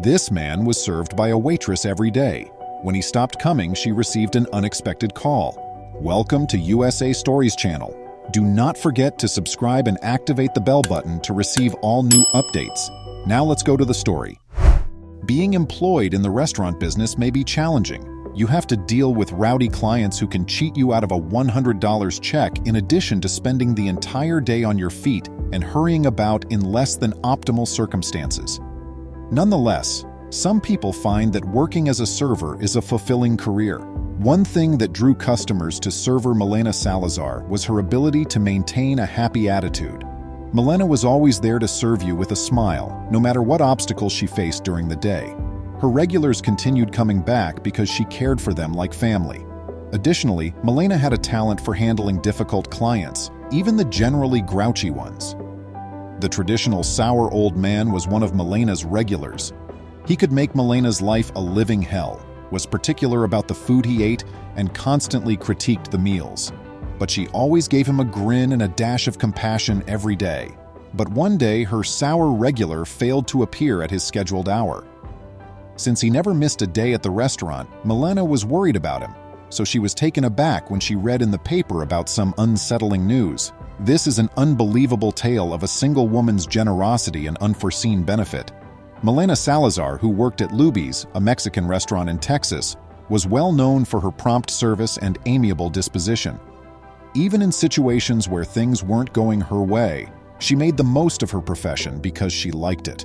This man was served by a waitress every day. When he stopped coming, she received an unexpected call. Welcome to USA Stories channel. Do not forget to subscribe and activate the bell button to receive all new updates. Now let's go to the story. Being employed in the restaurant business may be challenging. You have to deal with rowdy clients who can cheat you out of a $100 check in addition to spending the entire day on your feet and hurrying about in less than optimal circumstances. Nonetheless, some people find that working as a server is a fulfilling career. One thing that drew customers to server Milena Salazar was her ability to maintain a happy attitude. Milena was always there to serve you with a smile, no matter what obstacles she faced during the day. Her regulars continued coming back because she cared for them like family. Additionally, Milena had a talent for handling difficult clients, even the generally grouchy ones. The traditional sour old man was one of Milena's regulars. He could make Milena's life a living hell, was particular about the food he ate, and constantly critiqued the meals. But she always gave him a grin and a dash of compassion every day. But one day, her sour regular failed to appear at his scheduled hour. Since he never missed a day at the restaurant, Milena was worried about him, so she was taken aback when she read in the paper about some unsettling news. This is an unbelievable tale of a single woman's generosity and unforeseen benefit. Milena Salazar, who worked at Luby's, a Mexican restaurant in Texas, was well known for her prompt service and amiable disposition. Even in situations where things weren't going her way, she made the most of her profession because she liked it.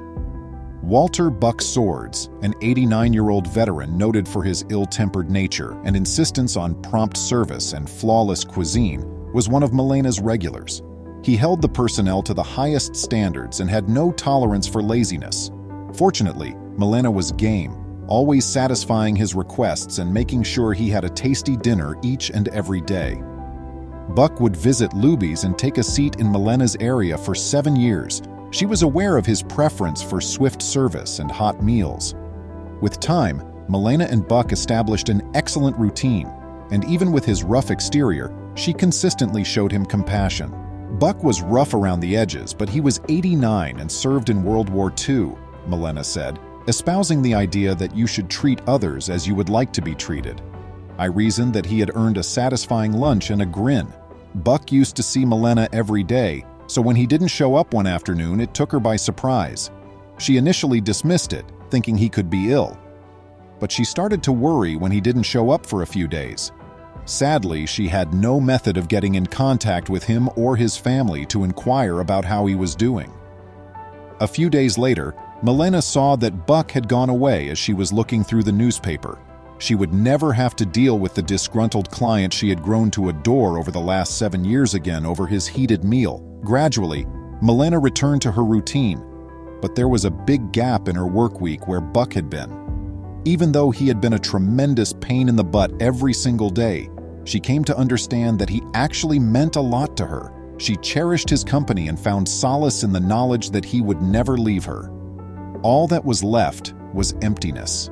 Walter Buck Swords, an 89-year-old veteran noted for his ill-tempered nature and insistence on prompt service and flawless cuisine, was one of Milena's regulars. He held the personnel to the highest standards and had no tolerance for laziness. Fortunately, Milena was game, always satisfying his requests and making sure he had a tasty dinner each and every day. Buck would visit Luby's and take a seat in Milena's area for 7 years. She was aware of his preference for swift service and hot meals. With time, Milena and Buck established an excellent routine, and even with his rough exterior, she consistently showed him compassion. Buck was rough around the edges, but he was 89 and served in World War II, Milena said, espousing the idea that you should treat others as you would like to be treated. I reasoned that he had earned a satisfying lunch and a grin. Buck used to see Milena every day, so when he didn't show up one afternoon, it took her by surprise. She initially dismissed it, thinking he could be ill. But she started to worry when he didn't show up for a few days. Sadly, she had no method of getting in contact with him or his family to inquire about how he was doing. A few days later, Milena saw that Buck had gone away as she was looking through the newspaper. She would never have to deal with the disgruntled client she had grown to adore over the last 7 years again over his heated meal. Gradually, Milena returned to her routine, but there was a big gap in her work week where Buck had been. Even though he had been a tremendous pain in the butt every single day, she came to understand that he actually meant a lot to her. She cherished his company and found solace in the knowledge that he would never leave her. All that was left was emptiness.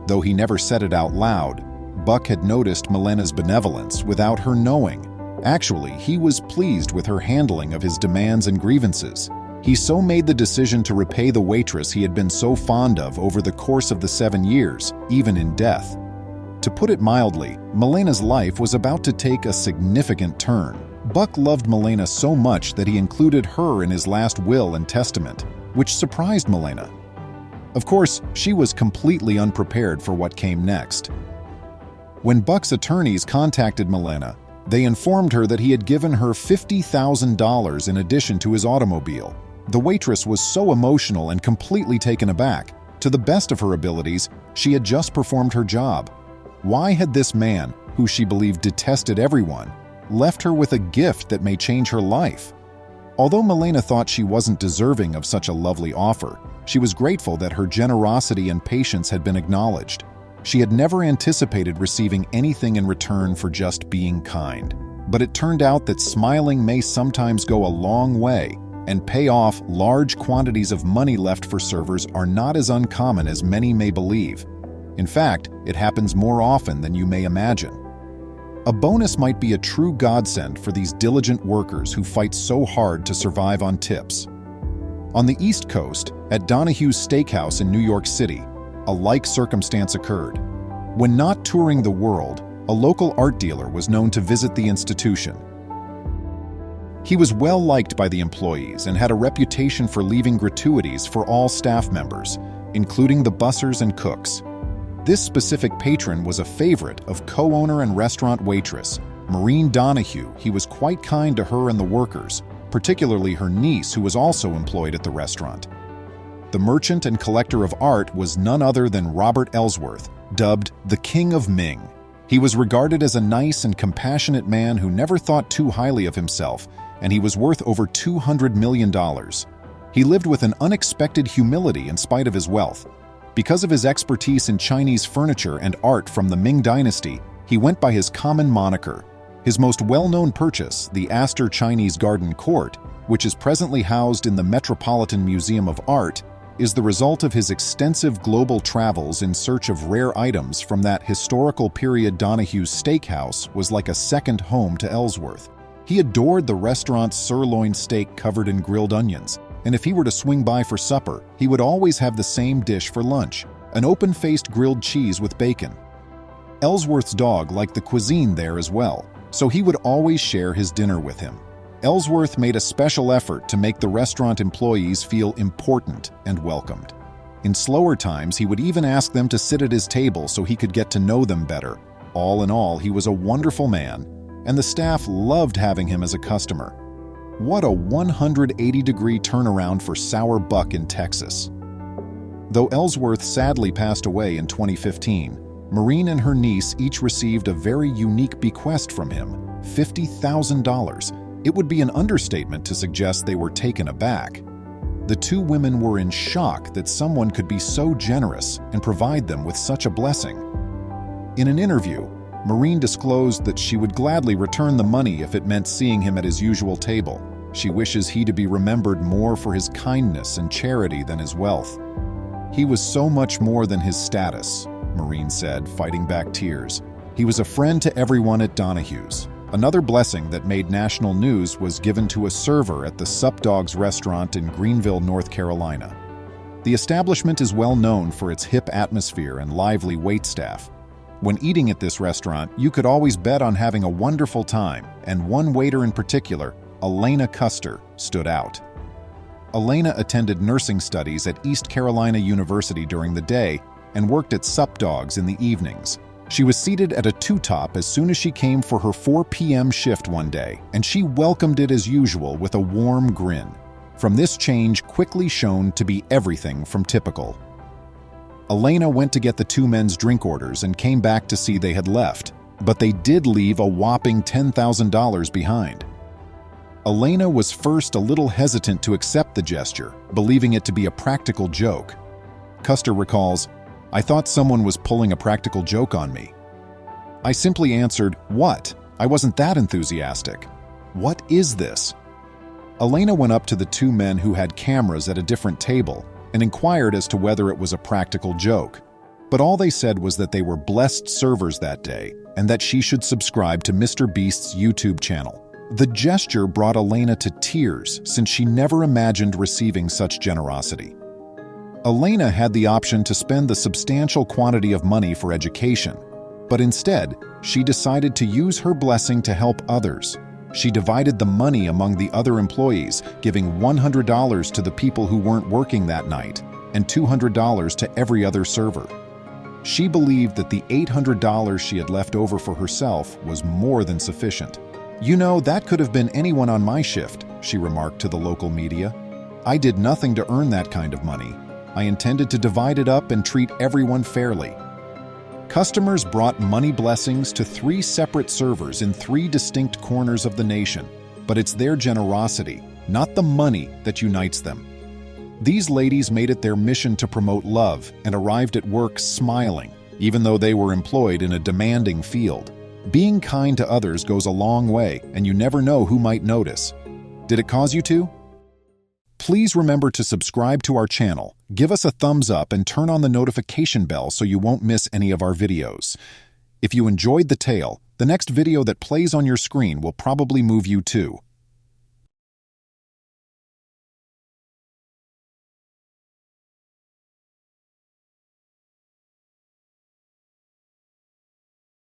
Though he never said it out loud, Buck had noticed Milena's benevolence without her knowing. Actually, he was pleased with her handling of his demands and grievances. He so made the decision to repay the waitress he had been so fond of over the course of the 7 years, even in death. To put it mildly, Milena's life was about to take a significant turn. Buck loved Milena so much that he included her in his last will and testament, which surprised Milena. Of course, she was completely unprepared for what came next. When Buck's attorneys contacted Milena, they informed her that he had given her $50,000 in addition to his automobile. The waitress was so emotional and completely taken aback. To the best of her abilities, she had just performed her job. Why had this man, who she believed detested everyone, left her with a gift that may change her life? Although Milena thought she wasn't deserving of such a lovely offer, she was grateful that her generosity and patience had been acknowledged. She had never anticipated receiving anything in return for just being kind. But it turned out that smiling may sometimes go a long way, and pay off. Large quantities of money left for servers are not as uncommon as many may believe. In fact, it happens more often than you may imagine. A bonus might be a true godsend for these diligent workers who fight so hard to survive on tips. On the East Coast, At Donahue's Steakhouse in New York City, a like circumstance occurred. When not touring the world, a local art dealer was known to visit the institution. He was well liked by the employees and had a reputation for leaving gratuities for all staff members, including the bussers and cooks. This specific patron was a favorite of co-owner and restaurant waitress, Maureen Donahue. He was quite kind to her and the workers, particularly her niece, who was also employed at the restaurant. The merchant and collector of art was none other than Robert Ellsworth, dubbed the King of Ming. He was regarded as a nice and compassionate man who never thought too highly of himself, and he was worth over $200 million. He lived with an unexpected humility in spite of his wealth. Because of his expertise in Chinese furniture and art from the Ming Dynasty, he went by his common moniker. His most well-known purchase, the Astor Chinese Garden Court, which is presently housed in the Metropolitan Museum of Art, is the result of his extensive global travels in search of rare items from that historical period. Donahue's Steakhouse was like a second home to Ellsworth. He adored the restaurant's sirloin steak covered in grilled onions, and if he were to swing by for supper, he would always have the same dish for lunch, an open-faced grilled cheese with bacon. Ellsworth's dog liked the cuisine there as well, so he would always share his dinner with him. Ellsworth made a special effort to make the restaurant employees feel important and welcomed. In slower times, he would even ask them to sit at his table so he could get to know them better. All in all, he was a wonderful man, and the staff loved having him as a customer. What a 180-degree turnaround for Sour Buck in Texas. Though Ellsworth sadly passed away in 2015, Maureen and her niece each received a very unique bequest from him, $50,000. It would be an understatement to suggest they were taken aback. The two women were in shock that someone could be so generous and provide them with such a blessing. In an interview, Maureen disclosed that she would gladly return the money if it meant seeing him at his usual table. She wishes he to be remembered more for his kindness and charity than his wealth. He was so much more than his status, Maureen said, fighting back tears. He was a friend to everyone at Donahue's. Another blessing that made national news was given to a server at the Sup Dogs restaurant in Greenville, North Carolina. The establishment is well known for its hip atmosphere and lively waitstaff. When eating at this restaurant, you could always bet on having a wonderful time, and one waiter in particular, Elena Custer, stood out. Elena attended nursing studies at East Carolina University during the day and worked at Sup Dogs in the evenings. She was seated at a two-top as soon as she came for her 4 p.m. shift one day, and she welcomed it as usual with a warm grin. From this change quickly shown to be everything from typical. Elena went to get the two men's drink orders and came back to see they had left, but they did leave a whopping $10,000 behind. Elena was first a little hesitant to accept the gesture, believing it to be a practical joke. Custer recalls, "I thought someone was pulling a practical joke on me. I simply answered, 'What?' I wasn't that enthusiastic. 'What is this?' Elena went up to the two men who had cameras at a different table and inquired as to whether it was a practical joke. But all they said was that they were blessed servers that day and that she should subscribe to Mr. Beast's YouTube channel. The gesture brought Elena to tears since she never imagined receiving such generosity. Elena had the option to spend the substantial quantity of money for education, but instead, she decided to use her blessing to help others. She divided the money among the other employees, giving $100 to the people who weren't working that night and $200 to every other server. She believed that the $800 she had left over for herself was more than sufficient. "You know, that could have been anyone on my shift," she remarked to the local media. "I did nothing to earn that kind of money. I intended to divide it up and treat everyone fairly." Customers brought money blessings to 3 separate servers in 3 distinct corners of the nation, but it's their generosity, not the money, that unites them. These ladies made it their mission to promote love and arrived at work smiling, even though they were employed in a demanding field. Being kind to others goes a long way, and you never know who might notice. Did it cause you to? Please remember to subscribe to our channel, give us a thumbs up, and turn on the notification bell so you won't miss any of our videos. If you enjoyed the tale, the next video that plays on your screen will probably move you too.